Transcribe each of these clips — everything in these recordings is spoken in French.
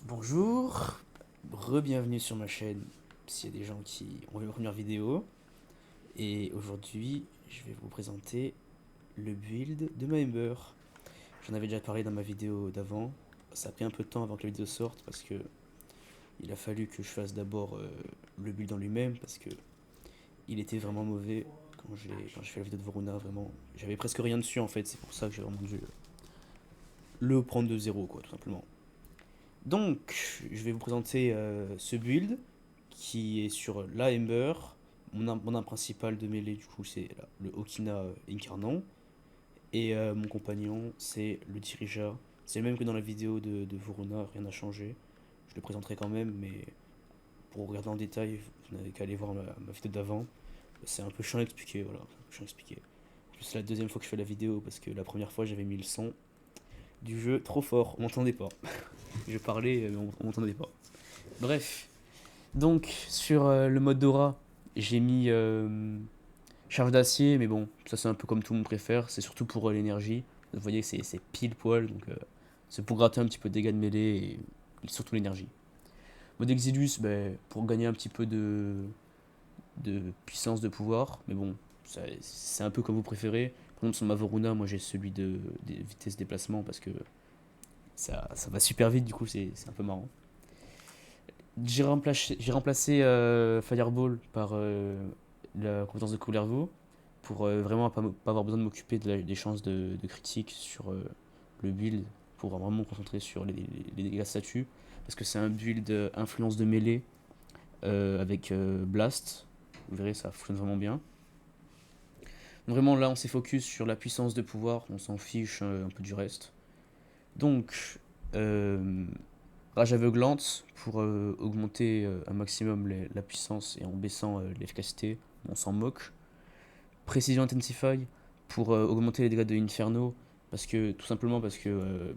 Bonjour, re-bienvenue sur ma chaîne s'il y a des gens qui ont vu ma première vidéo. Et aujourd'hui, je vais vous présenter le build de ma Ember. J'en avais déjà parlé dans ma vidéo d'avant. Ça a pris un peu de temps avant que la vidéo sorte parce que il a fallu que je fasse d'abord le build en lui-même parce que il était vraiment mauvais quand j'ai fait la vidéo de Voruna. Vraiment, j'avais presque rien dessus en fait. C'est pour ça que j'ai vraiment dû le prendre de zéro, quoi, tout simplement. Donc, je vais vous présenter ce build qui est sur la Ember. Mon arme principale de mêlée, du coup, c'est le Okina Incarnon. Et mon compagnon, c'est le Dirija. C'est le même que dans la vidéo de Voruna, rien n'a changé. Je le présenterai quand même, mais pour regarder en détail, vous n'avez qu'à aller voir ma vidéo d'avant. C'est un peu chiant à expliquer, voilà. C'est un peu chiant à expliquer. En plus, c'est la deuxième fois que je fais la vidéo parce que la première fois, j'avais mis le son du jeu trop fort, on m'entendait pas. Je parlais, mais on m'entendait pas. Bref, donc sur le mode Dora, j'ai mis charge d'acier, mais bon, ça c'est un peu comme tout le monde préfère, c'est surtout pour l'énergie. Vous voyez que c'est pile poil, donc c'est pour gratter un petit peu de dégâts de mêlée et surtout l'énergie. Mode Exilus, ben, pour gagner un petit peu de puissance de pouvoir, mais bon, c'est un peu comme vous préférez. Par exemple, sur ma Voruna, moi j'ai celui de vitesse déplacement parce que ça va super vite, du coup c'est un peu marrant. J'ai remplacé Fireball par la compétence de Coulervo pour vraiment pas avoir besoin de m'occuper des chances de critique sur le build pour vraiment me concentrer sur les dégâts statues parce que c'est un build influence de mêlée avec Blast. Vous verrez, ça fonctionne vraiment bien. Donc vraiment là, on s'est focus sur la puissance de pouvoir, on s'en fiche un peu du reste. Donc, euh, rage aveuglante pour augmenter un maximum la puissance et en baissant l'efficacité, on s'en moque. Précision Intensify pour augmenter les dégâts de Inferno, tout simplement parce que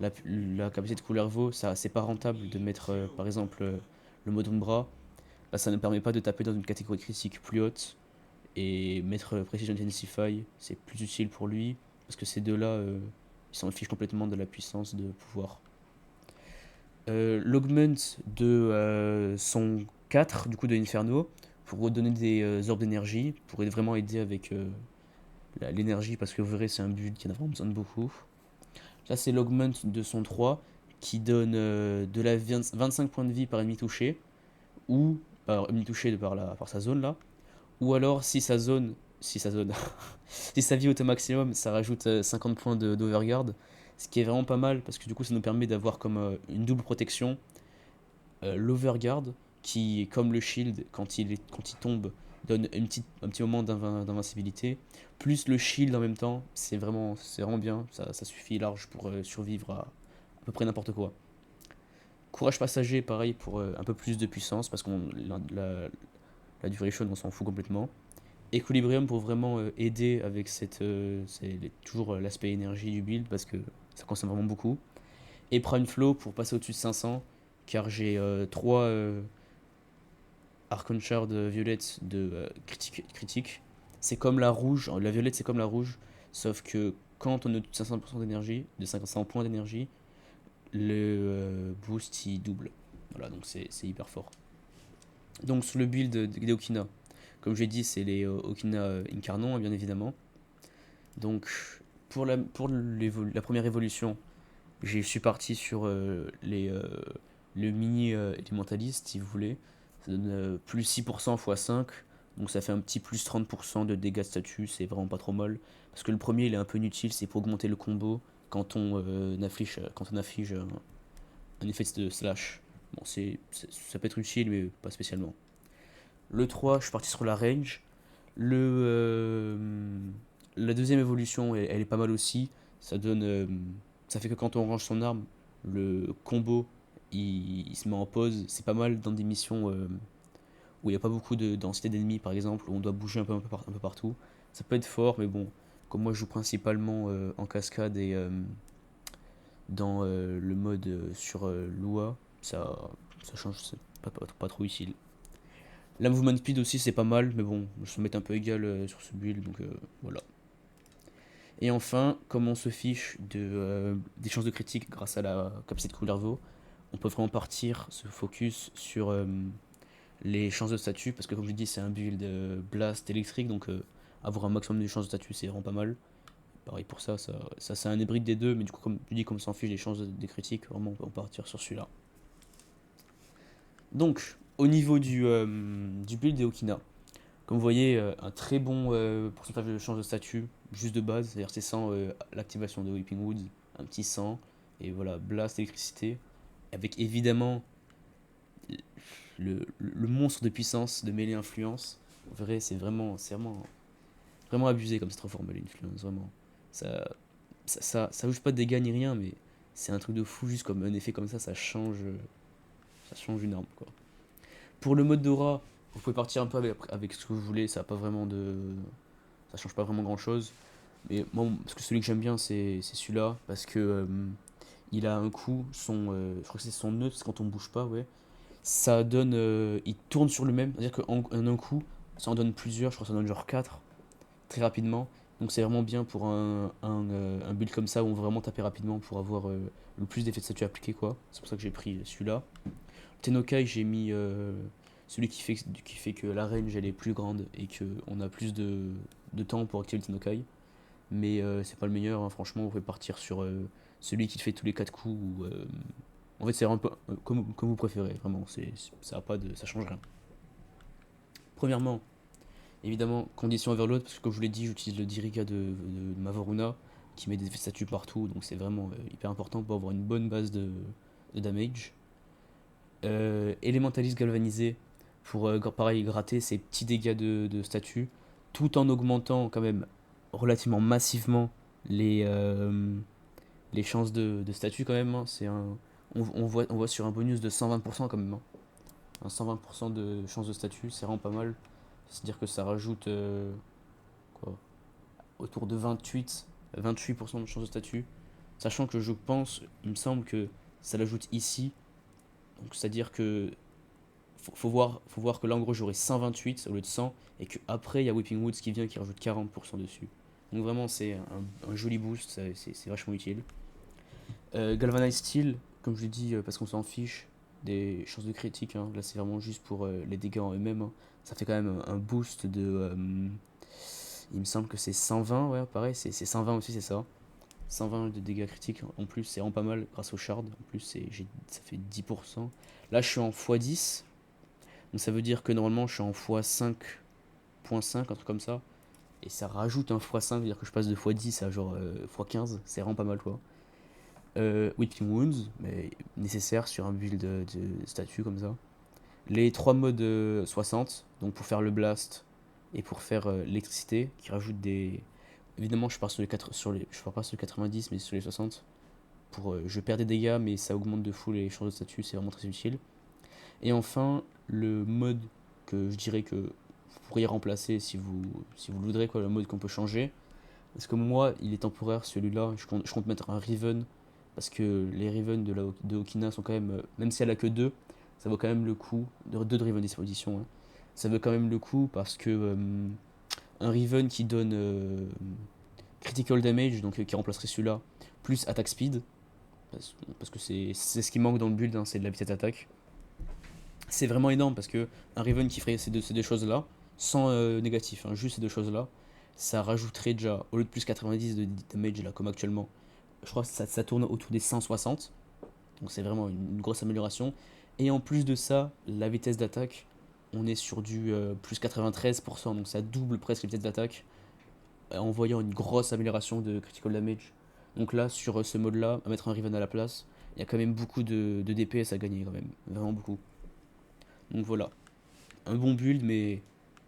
la capacité de Coulervo, ça c'est pas rentable de mettre par exemple le mode Umbra, bah, ça ne permet pas de taper dans une catégorie critique plus haute et mettre Precision Intensify c'est plus utile pour lui parce que ces deux-là ils s'en fichent complètement de la puissance de pouvoir. L'augment de son 4 du coup de Inferno pour redonner des orbes d'énergie pour vraiment aider avec l'énergie parce que vous verrez c'est un build qui en a vraiment besoin de beaucoup. Là c'est l'augment de son 3 qui donne de la 25 points de vie par ennemi touché ou par ennemi touché par sa zone là, ou alors si sa zone si sa vie est au maximum ça rajoute 50 points d'overguard, ce qui est vraiment pas mal parce que du coup ça nous permet d'avoir comme une double protection. L'Overguard, qui, comme le Shield, quand il tombe, donne un petit moment d'invincibilité, plus le Shield en même temps, c'est vraiment bien, ça suffit large pour survivre à peu près n'importe quoi. Courage passager, pareil, pour un peu plus de puissance, parce que la duration, on s'en fout complètement. Equilibrium pour vraiment aider avec toujours l'aspect énergie du build, parce que ça consomme vraiment beaucoup. Et Prime Flow pour passer au-dessus de 500, car j'ai 3 Archon Shard violette de critique. C'est comme la rouge, la violette c'est comme la rouge, sauf que quand on a 500% d'énergie, de 500 points d'énergie, le boost il double. Voilà, donc c'est hyper fort. Donc sur le build des Okina, comme j'ai dit, c'est les Okina Incarnon, hein, bien évidemment. Donc pour la première évolution, je suis parti sur le mini élémentaliste, si vous voulez. Ça donne plus 6% x 5. Donc ça fait un petit plus 30% de dégâts de statut. C'est vraiment pas trop mal. Parce que le premier, il est un peu inutile. C'est pour augmenter le combo quand on affiche un effet de slash. Bon, ça peut être utile, mais pas spécialement. Le 3, je suis parti sur la range. La deuxième évolution, elle est pas mal aussi. Ça fait que quand on range son arme, le combo il se met en pause. C'est pas mal dans des missions où il n'y a pas beaucoup de densité d'ennemis, par exemple, où on doit bouger un peu partout. Ça peut être fort, mais bon, comme moi je joue principalement en cascade et dans le mode sur Lua, ça change, c'est pas trop utile. La movement speed aussi c'est pas mal, mais bon, je se met un peu égal sur ce build, donc voilà. Et enfin, comme on se fiche des chances de critique grâce à la capacité de Coulervo, on peut vraiment partir, se focus sur les chances de statut, parce que comme je dis, c'est un build blast électrique, donc avoir un maximum de chances de statut, c'est vraiment pas mal. Pareil pour ça c'est un hybride des deux, mais du coup, comme je dis, comme on s'en fiche des chances des critiques, vraiment, on peut en partir sur celui-là. Donc, au niveau du build des Okina, comme vous voyez, un très bon pourcentage de chances de statut, juste de base, c'est-à-dire c'est sans l'activation de Whipping Woods, un petit 100, et voilà, blast électricité, avec évidemment le monstre de puissance de mêlée influence. En vrai, vraiment abusé comme c'est trop fort mêlée influence, vraiment. Ça, ça bouge pas de dégâts ni rien, mais c'est un truc de fou, juste comme un effet comme ça change une arme, quoi. Pour le mode d'aura, vous pouvez partir un peu avec ce que vous voulez, ça change pas vraiment grand chose. Mais moi, parce que celui que j'aime bien, c'est celui-là, parce que il a un coup, je crois que c'est son neutre, c'est quand on bouge pas, ouais. Ça donne, il tourne sur lui-même, c'est-à-dire qu'en en un coup, ça en donne plusieurs, je crois que ça en donne genre 4 très rapidement. Donc c'est vraiment bien pour un build comme ça où on veut vraiment taper rapidement pour avoir le plus d'effets de statut appliqués, quoi. C'est pour ça que j'ai pris celui-là. Tenokai, j'ai mis celui qui fait que la range elle est plus grande et qu'on a plus de temps pour activer le Tenokai. Mais c'est pas le meilleur, hein. Franchement, vous pouvez partir sur celui qui te fait tous les 4 coups. En fait, c'est un peu comme vous préférez, vraiment. Ça, a pas ça change rien. Premièrement, évidemment, condition overload, parce que comme je vous l'ai dit, j'utilise le Diriga de Mavoruna qui met des effets de statut partout, donc c'est vraiment hyper important pour avoir une bonne base de damage. Élémentaliste galvanisé pour pareil gratter ses petits dégâts de statut tout en augmentant quand même relativement massivement les, euh, les chances de statut quand même, hein. On voit sur un bonus de 120% quand même, hein. Un 120% de chance de statut, c'est vraiment pas mal. C'est-à-dire que ça rajoute quoi, autour de 28% de chance de statut. Sachant que je pense, il me semble que ça l'ajoute ici. Donc c'est-à-dire que faut voir que là en gros j'aurai 128 au lieu de 100 et que après il y a Whipping Woods qui vient qui rajoute 40% dessus. Donc vraiment c'est un joli boost, c'est vachement utile. Galvanized Steel, comme je l'ai dit, parce qu'on s'en fiche des chances de critique, hein. Là c'est vraiment juste pour les dégâts en eux-mêmes, hein. Ça fait quand même un boost il me semble que c'est 120, ouais pareil, c'est 120 aussi, c'est ça. 120 de dégâts critiques en plus, c'est vraiment pas mal grâce au shard. En plus, ça fait 10%. Là, je suis en x10. Donc ça veut dire que normalement, je suis en x5.5, un truc comme ça. Et ça rajoute un x5, c'est-à-dire que je passe de x10 à genre x15. C'est vraiment pas mal, quoi. Whipping Wounds, mais nécessaire sur un build de statut comme ça. Les 3 modes 60, donc pour faire le blast et pour faire l'électricité, qui rajoute des. Évidemment, je pars sur les 4, je pars pas sur les 90, mais sur les 60. Je perds des dégâts, mais ça augmente de fou les chances de statut, c'est vraiment très utile. Et enfin, le mode que je dirais que vous pourriez remplacer si vous le voudrez, quoi, le mode qu'on peut changer. Parce que moi, il est temporaire celui-là, je compte mettre un Riven, parce que les Riven de Okina sont quand même, même si elle a que 2, ça vaut quand même le coup, deux de Riven disposition, hein. Ça vaut quand même le coup parce que un Riven qui donne critical damage, donc qui remplacerait celui-là, plus attack speed, parce que c'est ce qui manque dans le build, hein, c'est de la vitesse d'attaque. C'est vraiment énorme parce que un Riven qui ferait ces deux choses-là, sans négatif, hein, juste ces deux choses-là, ça rajouterait déjà, au lieu de plus 90 de damage là, comme actuellement, je crois que ça tourne autour des 160. Donc c'est vraiment une grosse amélioration. Et en plus de ça, la vitesse d'attaque, on est sur du plus 93%, donc ça double presque la vitesse d'attaque, en voyant une grosse amélioration de critical damage. Donc là, sur ce mode-là, à mettre un Riven à la place, il y a quand même beaucoup de DPS à gagner quand même, vraiment beaucoup. Donc voilà, un bon build, mais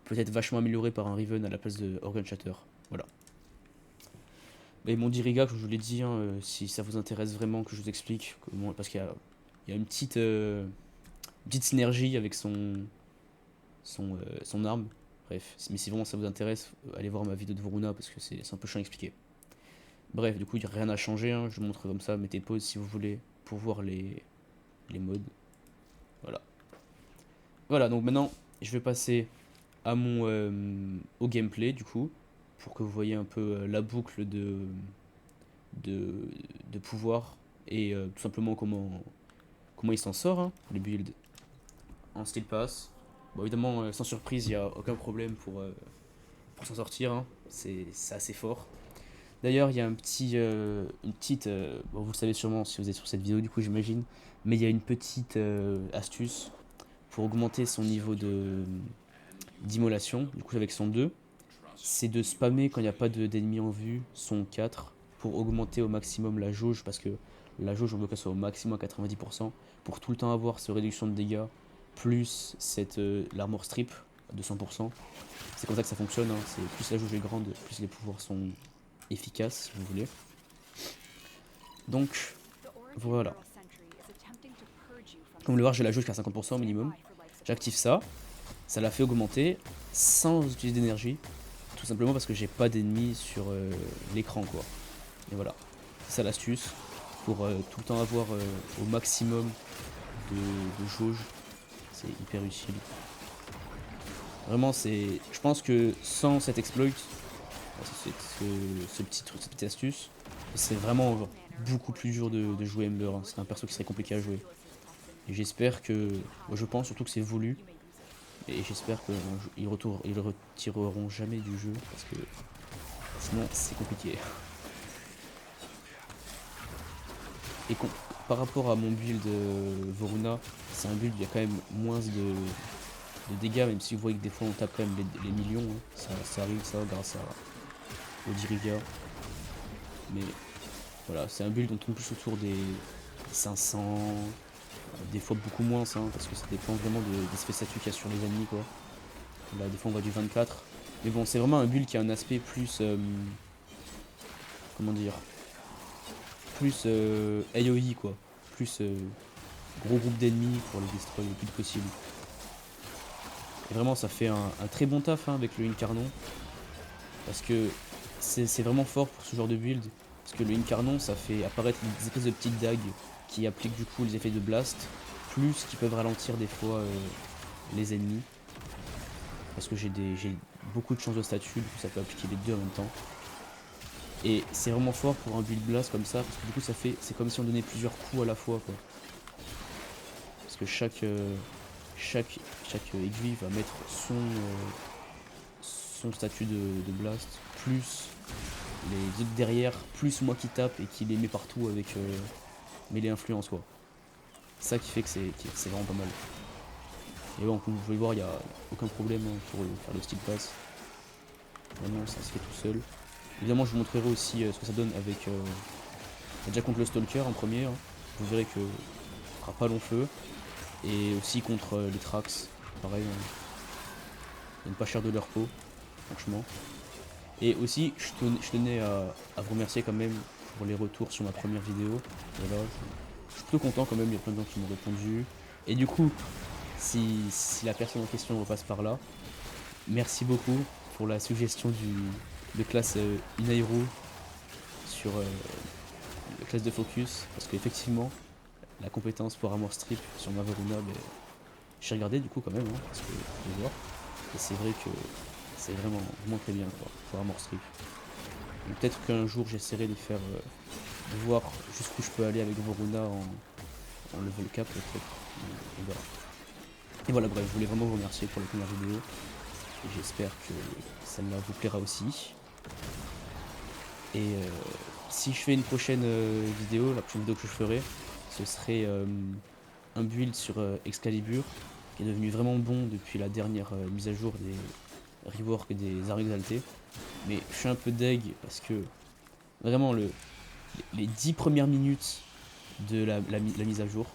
peut-être vachement amélioré par un Riven à la place de Organ Shatter. Voilà. Et mon Diriga, comme je vous l'ai dit, hein, si ça vous intéresse vraiment que je vous explique, parce qu'il y a une petite synergie avec son arme. Bref, mais si vraiment ça vous intéresse, allez voir ma vidéo de Voruna parce que c'est un peu chiant à expliquer. Bref, du coup, il n'y a rien à changer, hein. Je vous montre comme ça, mettez pause si vous voulez pour voir les modes. Voilà. Voilà, donc maintenant, je vais passer au gameplay du coup, pour que vous voyez un peu la boucle de pouvoir et tout simplement comment il s'en sort, hein, le build en style pass. Bon, évidemment, sans surprise, il n'y a aucun problème pour s'en sortir, hein. C'est assez fort. D'ailleurs, il y a une petite, bon, vous le savez sûrement si vous êtes sur cette vidéo, du coup j'imagine, mais il y a une petite astuce pour augmenter son niveau d'immolation, du coup avec son 2, c'est de spammer quand il n'y a pas d'ennemis en vue, son 4, pour augmenter au maximum la jauge, parce que la jauge on veut qu'elle soit au maximum à 90%, pour tout le temps avoir cette réduction de dégâts, plus l'armor strip à 200%. C'est comme ça que ça fonctionne, hein. C'est plus la jauge est grande, plus les pouvoirs sont efficaces, si vous voulez. Donc, voilà. Comme le voir, j'ai la jauge jusqu'à 50% minimum. J'active ça, ça la fait augmenter sans utiliser d'énergie, tout simplement parce que j'ai pas d'ennemis sur l'écran, quoi. Et voilà, c'est ça l'astuce pour tout le temps avoir au maximum de jauge. C'est hyper utile. Vraiment, je pense que sans cet exploit, cette petite astuce, c'est vraiment beaucoup plus dur de jouer Ember, hein. C'est un perso qui serait compliqué à jouer. Et j'espère que, moi je pense surtout que c'est voulu, et j'espère qu'ils le retireront jamais du jeu, parce que sinon c'est compliqué. Et par rapport à mon build Voruna, c'est un build où il y a quand même moins de dégâts, même si vous voyez que des fois on tape quand même les millions, hein. Ça arrive ça grâce au Diriga. Mais voilà, c'est un build on tourne plus autour des 500, des fois beaucoup moins, ça, hein, parce que ça dépend vraiment des effets statuts qu'il y a sur les ennemis, quoi. Là des fois on voit du 24. Mais bon, c'est vraiment un build qui a un aspect plus comment dire, plus AOE, quoi, plus gros groupe d'ennemis pour les destroy le plus possible. Et vraiment ça fait un très bon taf, hein, avec le Incarnon, parce que c'est vraiment fort pour ce genre de build, parce que le Incarnon ça fait apparaître des espèces de petites dagues qui appliquent du coup les effets de blast, plus qui peuvent ralentir des fois les ennemis, parce que j'ai beaucoup de chances de statut, du coup ça peut appliquer les deux en même temps. Et c'est vraiment fort pour un build blast comme ça, parce que du coup c'est comme si on donnait plusieurs coups à la fois, quoi. Parce que chaque aiguille va mettre son statut de blast, plus les autres derrière, plus moi qui tape et qui les met partout avec mêlée influence, quoi. C'est ça qui fait que c'est vraiment pas mal. Et bon, comme vous pouvez le voir, il n'y a aucun problème, hein, pour faire le style pass. Vraiment, ça se fait tout seul. Évidemment, je vous montrerai aussi ce que ça donne avec déjà contre le Stalker en premier, hein. Vous verrez que ce sera pas long feu. Et aussi contre les Trax, pareil, hein. Ils donnent pas cher de leur peau, franchement. Et aussi, je tenais à vous remercier quand même pour les retours sur ma première vidéo. Voilà, je suis plutôt content quand même, il y a plein de gens qui m'ont répondu. Et du coup, si la personne en question repasse par là, merci beaucoup pour la suggestion de classe Inairu sur la classe de focus, parce qu'effectivement, la compétence pour Armor Strip sur ma Voruna, ben, j'ai regardé du coup quand même, hein, parce que je vais voir, et c'est vrai que c'est vraiment très bien, quoi, pour Armor Strip. Peut-être qu'un jour j'essaierai de faire de voir jusqu'où je peux aller avec Voruna en level cap, peut-être. Et voilà. Et voilà, bref, je voulais vraiment vous remercier pour la première vidéo. Et j'espère que celle-là vous plaira aussi. Et si je fais une prochaine vidéo, la prochaine vidéo que je ferai, ce serait un build sur Excalibur, qui est devenu vraiment bon depuis la dernière mise à jour des rework des armes exaltées. Mais je suis un peu deg parce que vraiment les 10 premières minutes de la mise à jour,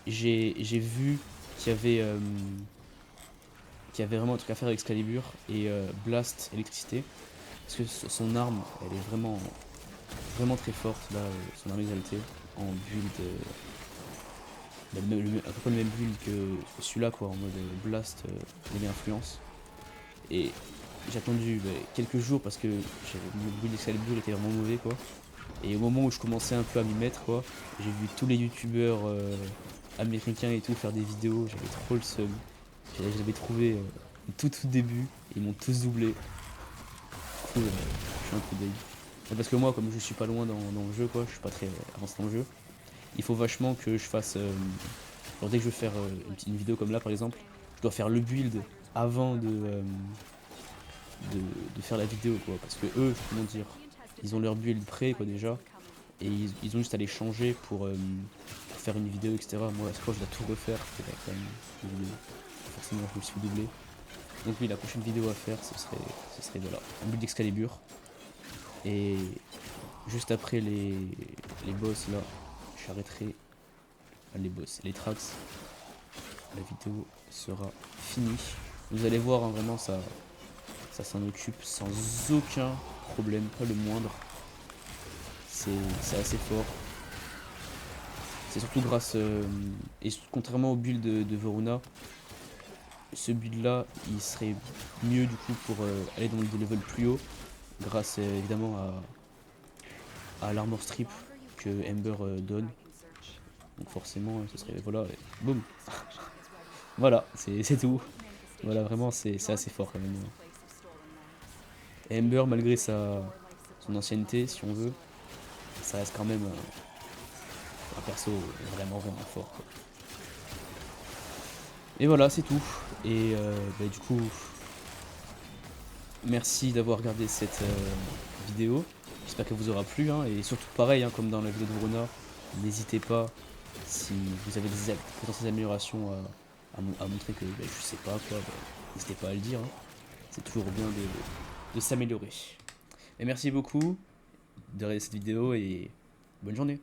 j'ai vu qu'il y avait vraiment un truc à faire avec Excalibur et Blast électricité, parce que son arme elle est vraiment très forte là, son arme exaltée en build à peu près le même build que celui-là, quoi, en mode Blast et influence. Et j'ai attendu quelques jours parce que mon build d'Excalibur était vraiment mauvais, quoi. Et au moment où je commençais un peu à m'y mettre, quoi, j'ai vu tous les youtubeurs américains et tout faire des vidéos, j'avais trop le seum. Je l'avais trouvé tout début, ils m'ont tous doublé. Du coup, je suis un peu deg. Parce que moi, comme je suis pas loin dans le jeu, quoi, je suis pas très avancé dans le jeu. il faut vachement que je fasse... genre dès que je veux faire une vidéo comme là par exemple, je dois faire le build avant de faire la vidéo quoi. Parce que eux, comment dire, ils ont leur build prêt quoi déjà. Et ils ont juste à les changer pour faire une vidéo etc. Moi à ce point je dois tout refaire pour faire une vidéo. Forcément je me suis doublé. Donc oui, la prochaine vidéo à faire ce serait voilà, un build d'Excalibur. Et juste après les boss là, j'arrêterai les boss, les tracks. La vidéo sera finie. Vous allez voir, hein, vraiment ça s'en occupe sans aucun problème, pas le moindre. C'est assez fort. C'est surtout grâce, et contrairement au build de Voruna, ce build là il serait mieux du coup pour aller dans des levels plus haut, grâce évidemment à l'armor strip que Ember donne. Donc forcément ce serait, voilà, boum. Voilà, c'est tout. Voilà, vraiment c'est assez fort quand même. Et Ember, malgré son ancienneté, si on veut, ça reste quand même un perso vraiment fort quoi. Et voilà, c'est tout. Et bah, du coup, merci d'avoir regardé cette vidéo. J'espère qu'elle vous aura plu, hein, et surtout pareil, hein, comme dans la vidéo de Bruna, n'hésitez pas, si vous avez des potentielles améliorations à montrer que bah, je sais pas quoi, bah, n'hésitez pas à le dire, hein. C'est toujours bien de s'améliorer. Et merci beaucoup de regarder cette vidéo et bonne journée.